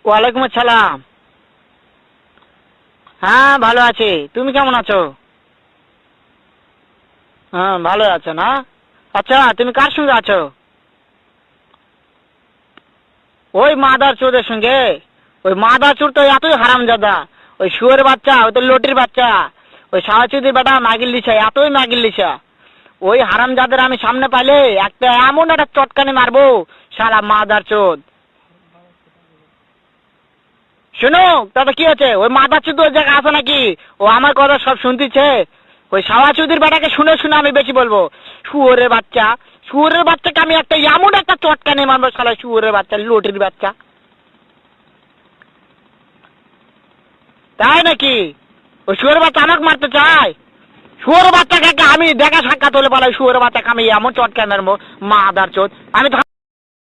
ওয়ালাইকুম আসসালাম। হ্যাঁ ভালো আছি, তুমি কেমন আছো? হ্যাঁ ভালো আছো না? আচ্ছা তুমি কার সঙ্গে আছো? ওই মাদার চোদের সঙ্গে। ওই মাদার চোর তো এতই হারামজাদা। ওই শুয়োর বাচ্চা, ওই তো লটির বাচ্চা, ওই সাহাচুদির বেটা মাগিল লিসা, এতই মাগিল লিসা। ওই হারামজাদের আমি সামনে পাইলে একটা এমন একটা চটকানি মারবো, শালা মাদার চোদ। শুনো, তাতে কি হচ্ছে? ওই মাদার চোদ ওই জায়গায় আছে নাকি? ও আমার কথা সব শুনতেছে। ওই সাওয়াচুদির বেটাকে শুনে শুনে আমি বেশি বলবো। শুয়োরের বাচ্চা, শুয়োরের বাচ্চাকে আমি একটা এমন একটা চটকানি মারবো, শালা শুয়োরের বাচ্চা, লটির বাচ্চা। তাই নাকি? ওই শুয়োরের বাচ্চা আমাকে মারতে চায়? শুয়োরের বাচ্চাকে আমি দেখা সাক্ষাৎ হলে বলে শুয়োরের বাচ্চাকে আমি এমন চটকানি মারবো, মাদার চোদ। আমি